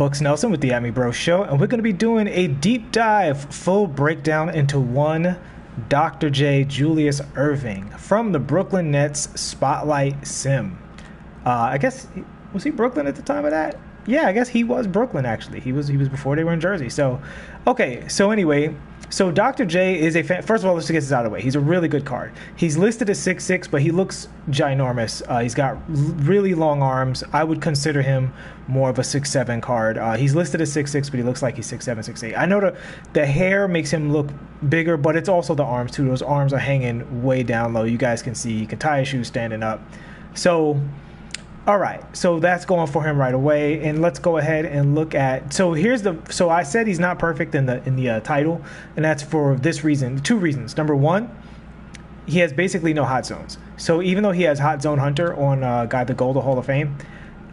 Books Nelson with the Amy Bro Show, and we're going to be doing a deep dive, full breakdown into one Dr. J, Julius Erving from the Brooklyn Nets Spotlight Sim. I guess was he Brooklyn at the time of that? Yeah, I guess he was Brooklyn actually. He was before they were in Jersey. So, okay. So anyway, so Dr. J is a fan. First of all, let's get this out of the way. He's a really good card. He's listed as 6'6", but he looks ginormous. He's got really long arms. I would consider him more of a 6'7" card. He's listed as 6'6", but he looks like he's 6'7", 6'8". I know the hair makes him look bigger, but it's also the arms too. Those arms are hanging way down low. You guys can see. You can tie his shoes standing up. So, all right, so that's going for him right away, and let's go ahead and look at. So I said he's not perfect in the title, and that's for this reason, two reasons. Number one, he has basically no hot zones. So even though he has Hot Zone Hunter on Guide the Gold, the Hall of Fame,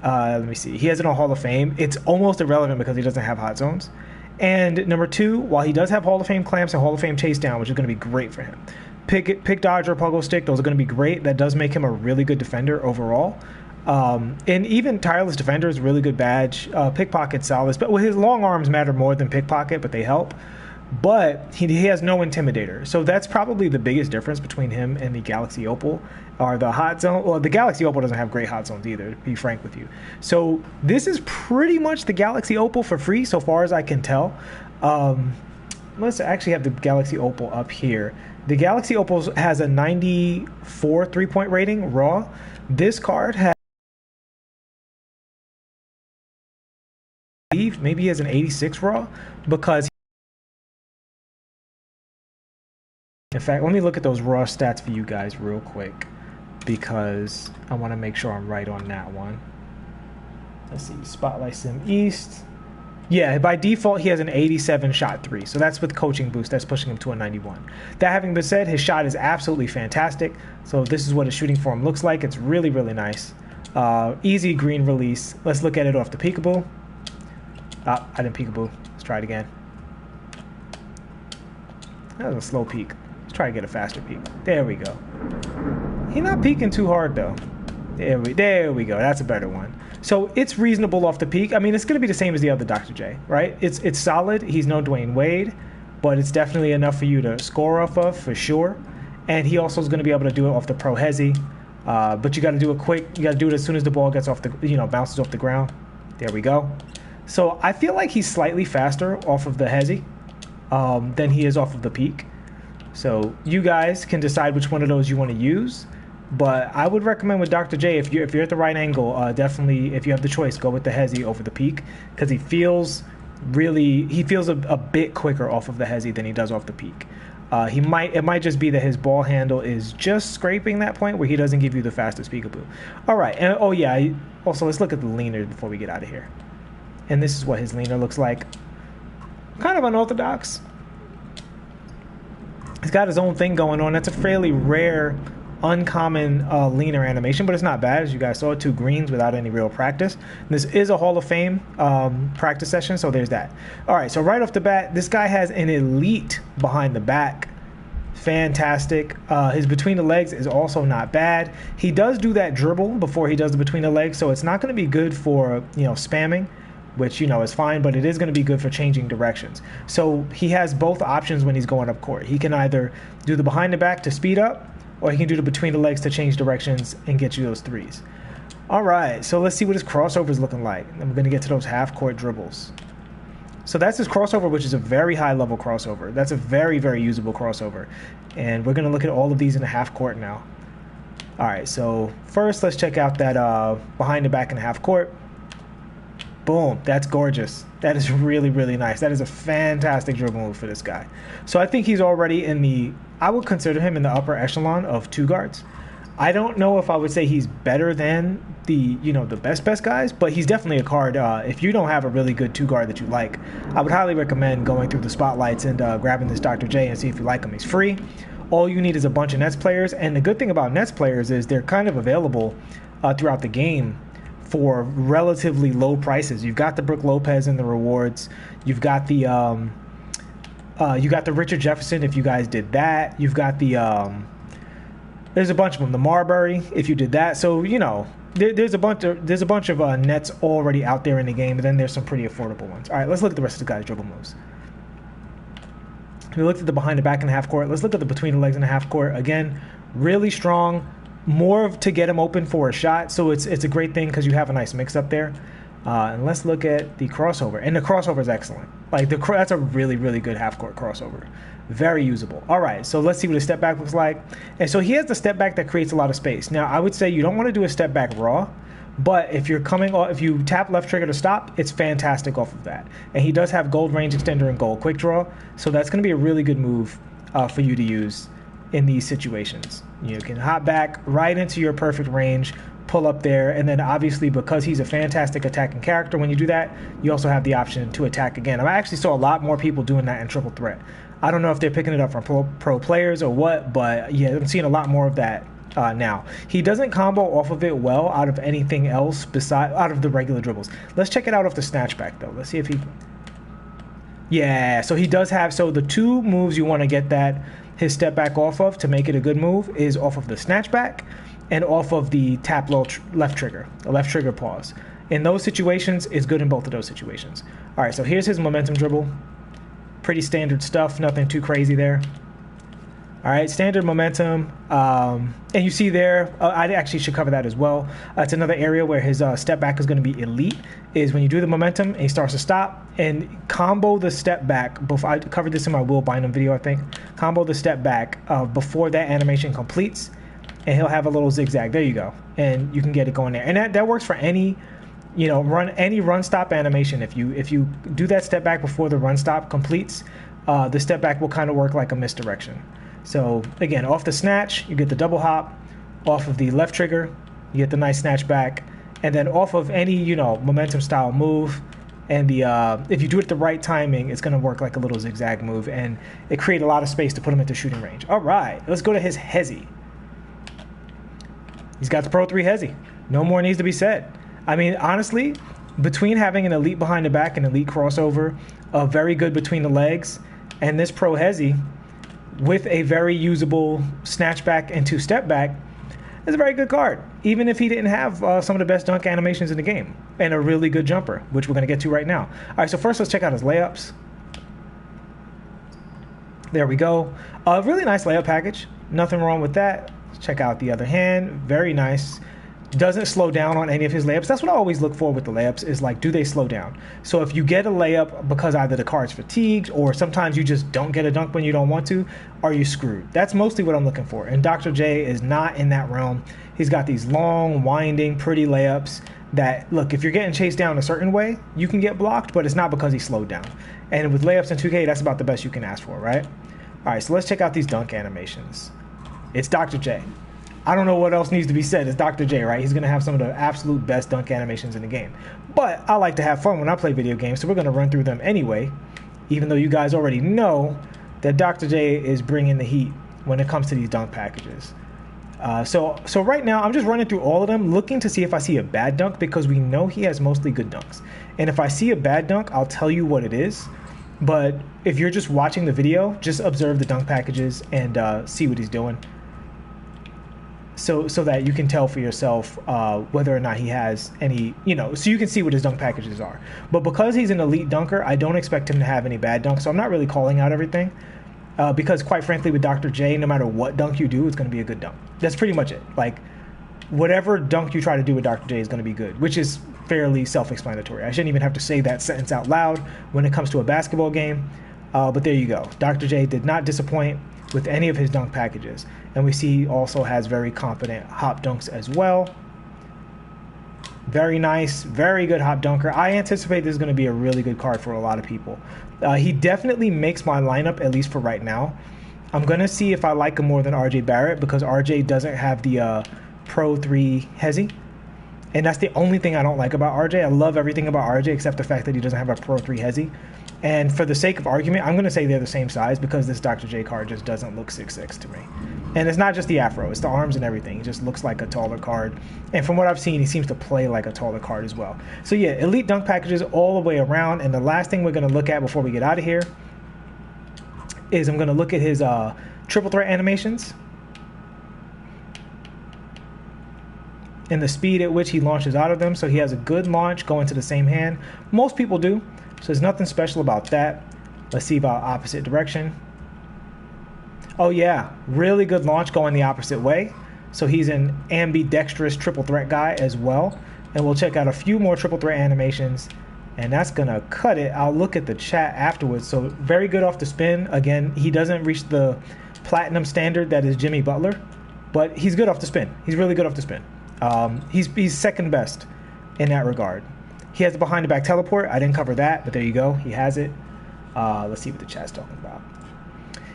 let me see, he has it on Hall of Fame. It's almost irrelevant because he doesn't have hot zones. And number two, while he does have Hall of Fame clamps and Hall of Fame chase down, which is going to be great for him, pick dodge or puggle stick, those are going to be great. That does make him a really good defender overall. And even Tireless Defender is a really good badge. Pickpocket solid, but his long arms matter more than Pickpocket, but they help. But he has no Intimidator. So that's probably the biggest difference between him and the Galaxy Opal, or the Hot Zone. Well, the Galaxy Opal doesn't have great hot zones either, to be frank with you. So this is pretty much the Galaxy Opal for free, so far as I can tell. Let's actually have the Galaxy Opal up here. The Galaxy Opal has a 94 3-point rating, raw. This card has, maybe he has an 86 raw, because in fact, let me look at those raw stats for you guys real quick, because I want to make sure I'm right on that one. Let's see, Spotlight Sim East. Yeah, by default, he has an 87 shot 3. So that's with coaching boost. That's pushing him to a 91. That having been said, his shot is absolutely fantastic. So this is what his shooting form looks like. It's really, really nice. Easy green release. Let's look at it off the peekaboo. I didn't peekaboo. Let's try it again. That was a slow peek. Let's try to get a faster peek. There we go. He's not peeking too hard though. There we go. That's a better one. So it's reasonable off the peak. I mean, it's going to be the same as the other Dr. J, right? It's solid. He's no Dwayne Wade, but it's definitely enough for you to score off of for sure. And he also is going to be able to do it off the Pro Hezi. But you got to do it quick. You got to do it as soon as the ball gets off the, bounces off the ground. There we go. So I feel like he's slightly faster off of the Hezi than he is off of the peak. So you guys can decide which one of those you want to use. But I would recommend with Dr. J, if you're at the right angle, definitely, if you have the choice, go with the Hezi over the peak, because he feels a bit quicker off of the Hezi than he does off the peak. It might just be that his ball handle is just scraping that point where he doesn't give you the fastest peekaboo. All right, and also let's look at the leaner before we get out of here. And this is what his leaner looks like. Kind of unorthodox. He's got his own thing going on. That's a fairly rare, uncommon leaner animation, but it's not bad. As you guys saw, 2 greens without any real practice. This is a Hall of Fame practice session, so there's that. All right, so right off the bat, this guy has an elite behind the back. Fantastic. His between the legs is also not bad. He does do that dribble before he does the between the legs, so it's not going to be good for spamming, which is fine, but it is going to be good for changing directions. So he has both options when he's going up court. He can either do the behind the back to speed up, or he can do the between the legs to change directions and get you those threes. All right, so let's see what his crossover is looking like. I'm going to get to those half-court dribbles. So that's his crossover, which is a very high-level crossover. That's a very, very usable crossover. And we're going to look at all of these in the half-court now. All right, so first let's check out that behind the back in the half-court. Boom, that's gorgeous. That is really, really nice. That is a fantastic dribble move for this guy. So I think he's already I would consider him in the upper echelon of 2 guards. I don't know if I would say he's better than the best guys, but he's definitely a card. If you don't have a really good 2 guard that you like, I would highly recommend going through the spotlights and grabbing this Dr. J and see if you like him. He's free. All you need is a bunch of Nets players, and the good thing about Nets players is they're kind of available throughout the game for relatively low prices. You've got the Brook Lopez in the rewards. You've got the Richard Jefferson if you guys did that. You've got the There's a bunch of them. The Marbury, if you did that. So, you know, there's a bunch of nets already out there in the game, and then there's some pretty affordable ones. All right, let's look at the rest of the guy's dribble moves. We looked at the behind the back and half court. Let's look at the between the legs and the half court. Again, really strong, more to get him open for a shot. So it's a great thing because you have a nice mix up there. And let's look at the crossover. And the crossover is excellent. Like that's a really, really good half court crossover. Very usable. All right, so let's see what a step back looks like. And so he has the step back that creates a lot of space. Now, I would say you don't want to do a step back raw, but if you're coming off, if you tap left trigger to stop, it's fantastic off of that. And he does have gold range extender and gold quick draw, so that's going to be a really good move for you to use in these situations. You can hop back right into your perfect range, pull up there, and then obviously because he's a fantastic attacking character, when you do that, you also have the option to attack again. I actually saw a lot more people doing that in triple threat. I don't know if they're picking it up from pro players or what, but yeah, I'm seeing a lot more of that now. He doesn't combo off of it well out of anything else besides out of the regular dribbles. Let's check it out off the snatchback though. Let's see if he. Yeah, so he does have. So the two moves you want to get that his step back off of to make it a good move is off of the snatchback and off of the tap low left trigger, the left trigger pause. In those situations, it's good in both of those situations. All right, so here's his momentum dribble. Pretty standard stuff, nothing too crazy there. All right, standard momentum. And you see there, I actually should cover that as well. It's another area where his step back is going to be elite, is when you do the momentum and he starts to stop and combo the step back. Before I covered this in my Will Bynum video, I think. Combo the step back before that animation completes, and he'll have a little zigzag. There you go. And you can get it going there. And that works for any, you know, run stop animation. If you do that step back before the run stop completes, the step back will kind of work like a misdirection. So again, off the snatch, you get the double hop. Off of the left trigger, you get the nice snatch back, and then off of any, you know, momentum style move, and the if you do it at the right timing, it's going to work like a little zigzag move, and it creates a lot of space to put him into shooting range. All right, let's go to his hezi. He's got the Pro 3 hezi. No more needs to be said. I mean, honestly, between having an elite behind the back and elite crossover, a very good between the legs, and this Pro hezi with a very usable snatchback and two step back, is a very good card. Even if he didn't have some of the best dunk animations in the game and a really good jumper, which we're going to get to right now. All right, so first let's check out his layups. There we go. A really nice layup package. Nothing wrong with that. Let's check out the other hand. Very nice. Doesn't slow down on any of his layups. That's what I always look for with the layups, is like, do they slow down? So if you get a layup because either the card's fatigued or sometimes you just don't get a dunk when you don't want to, are you screwed? That's mostly what I'm looking for. And Dr. J is not in that realm. He's got these long, winding, pretty layups that, look, if you're getting chased down a certain way, you can get blocked, but it's not because he slowed down. And with layups in 2K, that's about the best you can ask for, right? All right, so let's check out these dunk animations. It's Dr. J. I don't know what else needs to be said. It's Dr. J, right? He's going to have some of the absolute best dunk animations in the game. But I like to have fun when I play video games, so we're going to run through them anyway, even though you guys already know that Dr. J is bringing the heat when it comes to these dunk packages. So right now, I'm just running through all of them, looking to see if I see a bad dunk, because we know he has mostly good dunks. And if I see a bad dunk, I'll tell you what it is. But if you're just watching the video, just observe the dunk packages and see what he's doing. So that you can tell for yourself whether or not he has any, you know, so you can see what his dunk packages are. But because he's an elite dunker, I don't expect him to have any bad dunks, so I'm not really calling out everything. Because quite frankly, with Dr. J, no matter what dunk you do, it's going to be a good dunk. That's pretty much it. Like, whatever dunk you try to do with Dr. J is going to be good, which is fairly self-explanatory. I shouldn't even have to say that sentence out loud when it comes to a basketball game. But there you go. Dr. J did not disappoint with any of his dunk packages. And we see he also has very confident hop dunks as well. Very nice, very good hop dunker. I anticipate this is going to be a really good card for a lot of people. He definitely makes my lineup, at least for right now. I'm going to see if I like him more than RJ Barrett, because RJ doesn't have the Pro 3 hezi. And that's the only thing I don't like about RJ. I love everything about RJ except the fact that he doesn't have a Pro 3 hezi. And for the sake of argument, I'm going to say they're the same size, because this Dr. J card just doesn't look 6'6" to me. And it's not just the afro, it's the arms and everything. He just looks like a taller card. And from what I've seen, he seems to play like a taller card as well. So yeah, elite dunk packages all the way around. And the last thing we're going to look at before we get out of here is I'm going to look at his triple threat animations. and the speed at which he launches out of them. So he has a good launch going to the same hand. Most people do, so there's nothing special about that. Let's see about opposite direction. Oh yeah, really good launch going the opposite way. So he's an ambidextrous triple threat guy as well. And we'll check out a few more triple threat animations, and that's gonna cut it. I'll look at the chat afterwards. So very good off the spin. Again, he doesn't reach the platinum standard that is Jimmy Butler, but he's good off the spin. He's really good off the spin. He's second best in that regard. He has the behind the back teleport. I didn't cover that, but there you go. He has it. Let's see what the chat's talking about.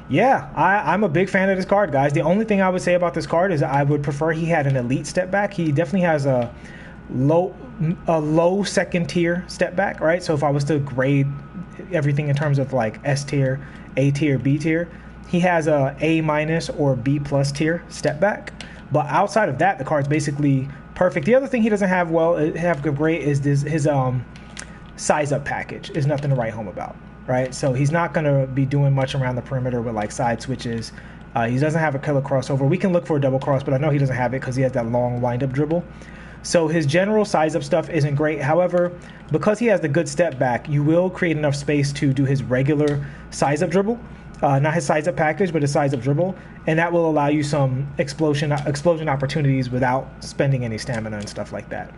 Yeah, I'm a big fan of this card, guys. The only thing I would say about this card is I would prefer he had an elite step back. He definitely has a low second tier step back, right? So if I was to grade everything in terms of like S tier, A tier, B tier, he has a A minus or B plus tier step back. But outside of that, the card's basically perfect. The other thing he doesn't have great is his size up package is nothing to write home about, right? So he's not going to be doing much around the perimeter with like side switches. He doesn't have a killer crossover. We can look for a double cross, but I know he doesn't have it because he has that long wind up dribble. So his general size up stuff isn't great. However, because he has the good step back, you will create enough space to do his regular size up dribble. Not his size up package, but his size up dribble. And that will allow you some explosion opportunities without spending any stamina and stuff like that.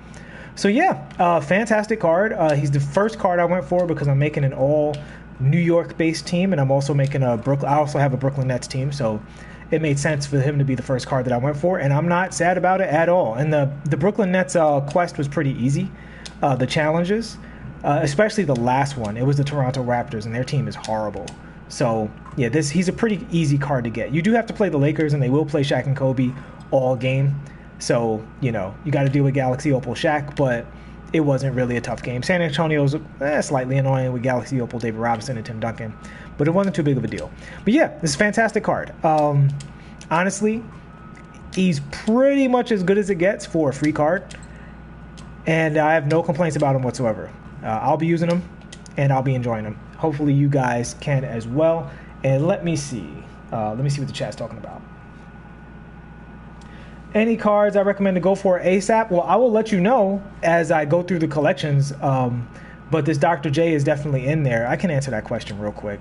So yeah, fantastic card. He's the first card I went for because I'm making an all New York based team, and I'm also making I also have a Brooklyn Nets team, so it made sense for him to be the first card that I went for, and I'm not sad about it at all. And the Brooklyn Nets quest was pretty easy. The challenges, especially the last one, it was the Toronto Raptors, and their team is horrible. So yeah, he's a pretty easy card to get. You do have to play the Lakers, and they will play Shaq and Kobe all game. So, you got to deal with Galaxy Opal Shaq, but it wasn't really a tough game. San Antonio's slightly annoying with Galaxy Opal, David Robinson, and Tim Duncan, but it wasn't too big of a deal. But yeah, this is a fantastic card. Honestly, he's pretty much as good as it gets for a free card, and I have no complaints about him whatsoever. I'll be using him, and I'll be enjoying him. Hopefully you guys can as well. And let me see what the chat's talking about. Any cards I recommend to go for ASAP? Well, I will let you know as I go through the collections, but this Dr.J is definitely in there. I can answer that question real quick.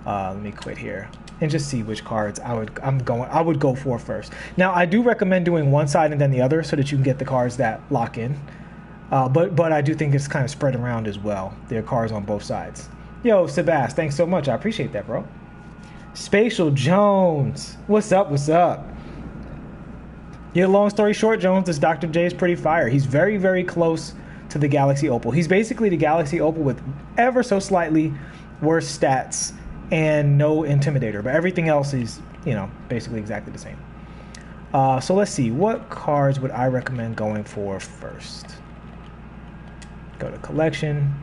Let me quit here and just see which cards I would go for first. Now, I do recommend doing one side and then the other so that you can get the cards that lock in. But I do think it's kind of spread around as well. There are cards on both sides. Yo, Sebast, thanks so much. I appreciate that, bro. Spatial Jones. What's up? What's up? Yeah, long story short, Jones, this Dr. J is pretty fire. He's very, very close to the Galaxy Opal. He's basically the Galaxy Opal with ever so slightly worse stats and no Intimidator. But everything else is, basically exactly the same. So let's see. What cards would I recommend going for first? Go to Collection,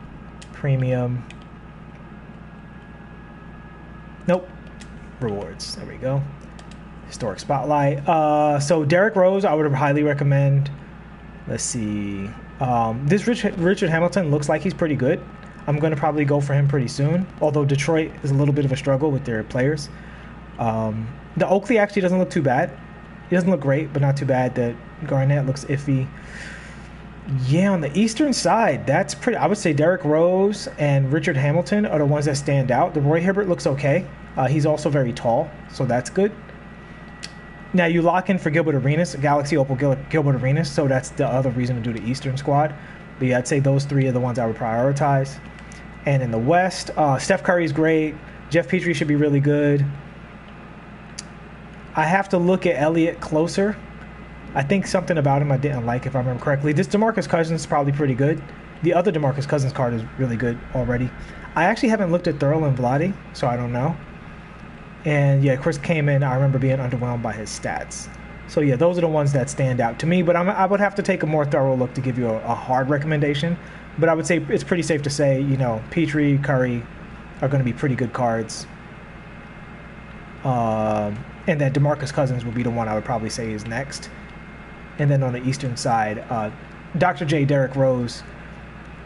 Premium. Nope. Rewards. There we go. Historic Spotlight. So Derrick Rose, I would highly recommend. Let's see. This Richard Hamilton looks like he's pretty good. I'm going to probably go for him pretty soon. Although Detroit is a little bit of a struggle with their players. The Oakley actually doesn't look too bad. He doesn't look great, but not too bad. The Garnett looks iffy. Yeah, on the Eastern side, that's pretty. I would say Derrick Rose and Richard Hamilton are the ones that stand out. The Roy Hibbert looks okay. He's also very tall, so that's good. Now, you lock in for Gilbert Arenas, Galaxy Opal Gilbert Arenas, so that's the other reason to do the Eastern squad. But yeah, I'd say those three are the ones I would prioritize. And in the West, Steph Curry's great. Jeff Petrie should be really good. I have to look at Elliott closer. I think something about him I didn't like, if I remember correctly. This DeMarcus Cousins is probably pretty good. The other DeMarcus Cousins card is really good already. I actually haven't looked at Thurl and Vlade, so I don't know. And yeah, Chris came in. I remember being underwhelmed by his stats. So yeah, those are the ones that stand out to me. But I would have to take a more thorough look to give you a hard recommendation. But I would say it's pretty safe to say, Petrie, Curry are going to be pretty good cards. And that DeMarcus Cousins would be the one I would probably say is next. And then on the Eastern side, Dr. J, Derrick Rose,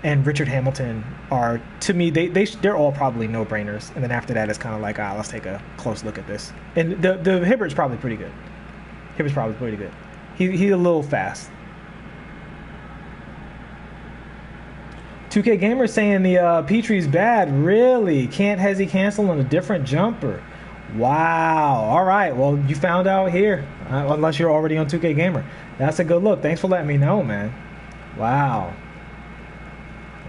and Richard Hamilton are, to me, they're all probably no-brainers. And then after that, it's kind of like, let's take a close look at this. And the Hibbert's probably pretty good. Hibbert's probably pretty good. He's a little fast. 2K Gamer saying the Petrie's bad. Really? Can't Hezi cancel on a different jumper? Wow. All right. Well, you found out here, unless you're already on 2K Gamer. That's a good look. Thanks for letting me know, man. Wow.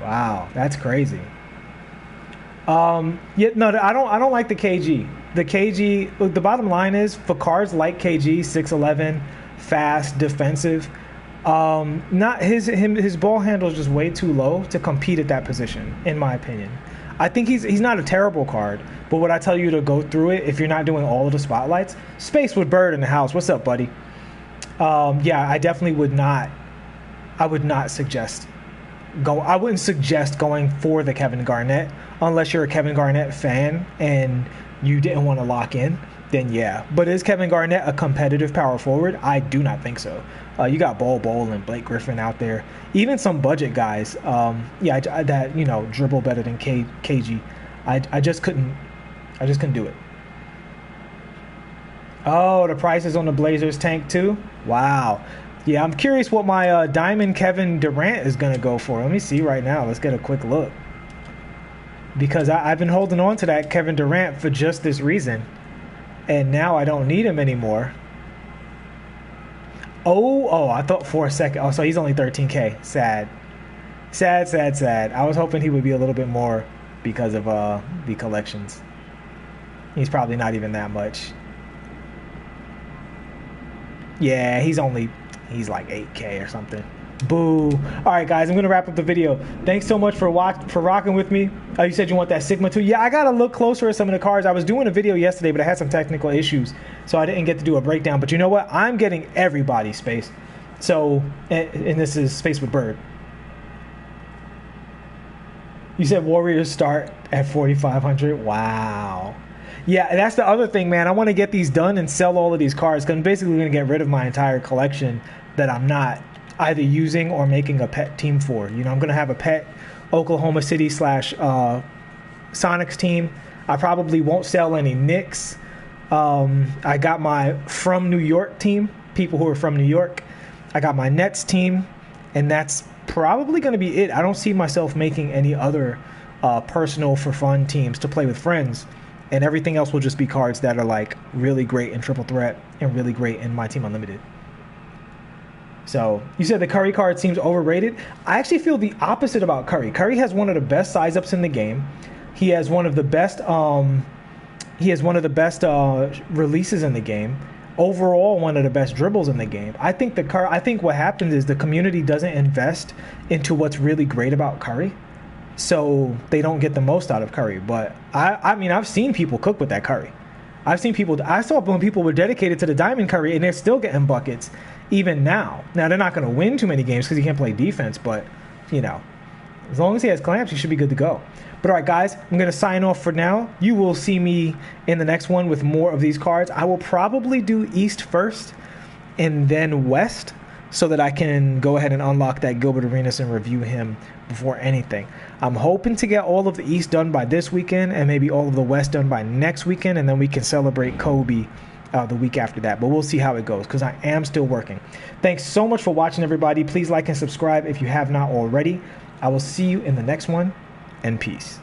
Wow. That's crazy. Yeah, no, I don't like the KG. The KG, the bottom line is for cards like KG, 6'11", fast, defensive, not his ball handle is just way too low to compete at that position, in my opinion. I think he's not a terrible card, but would I tell you to go through it if you're not doing all of the spotlights? Space with Bird in the house. What's up, buddy? Yeah, I definitely would not. I would not suggest I wouldn't suggest going for the Kevin Garnett unless you're a Kevin Garnett fan and you didn't want to lock in. Then yeah. But is Kevin Garnett a competitive power forward? I do not think so. You got Bol Bol and Blake Griffin out there. Even some budget guys. Yeah, that dribble better than KG. I just couldn't do it. Oh, the prices on the Blazers tank too? Wow. Yeah, I'm curious what my Diamond Kevin Durant is going to go for. Let me see right now. Let's get a quick look. Because I've been holding on to that Kevin Durant for just this reason. And now I don't need him anymore. Oh, I thought for a second. Oh, so he's only 13K. Sad. Sad. I was hoping he would be a little bit more because of the collections. He's probably not even that much. Yeah, he's like 8K or something. Boo. All right, guys, I'm going to wrap up the video. Thanks so much for rocking with me. You said you want that Sigma too. Yeah, I got to look closer at some of the cards. I was doing a video yesterday, but I had some technical issues, so I didn't get to do a breakdown. But you know what? I'm getting everybody's space. So, and this is Space with Bird. You said Warriors start at 4,500. Wow. Yeah, that's the other thing, man. I want to get these done and sell all of these cards because I'm basically going to get rid of my entire collection that I'm not either using or making a pet team for. I'm going to have a pet Oklahoma City / Sonics team. I probably won't sell any Knicks. I got my from New York team, people who are from New York. I got my Nets team, and that's probably going to be it. I don't see myself making any other personal for fun teams to play with friends. And everything else will just be cards that are like really great in Triple Threat and really great in My Team Unlimited. So you said the Curry card seems overrated. I actually feel the opposite about Curry. Curry has one of the best size ups in the game. He has one of the best. Releases in the game. Overall, one of the best dribbles in the game. I think what happens is the community doesn't invest into what's really great about Curry. So they don't get the most out of Curry. But I mean, I've seen people cook with that Curry. I saw when people were dedicated to the Diamond Curry, and they're still getting buckets even now. Now, they're not going to win too many games because he can't play defense, but, as long as he has clamps, he should be good to go. But all right, guys, I'm going to sign off for now. You will see me in the next one with more of these cards. I will probably do East first and then West, so that I can go ahead and unlock that Gilbert Arenas and review him before anything. I'm hoping to get all of the East done by this weekend and maybe all of the West done by next weekend, and then we can celebrate Kobe the week after that. But we'll see how it goes because I am still working. Thanks so much for watching, everybody. Please like and subscribe if you have not already. I will see you in the next one, and peace.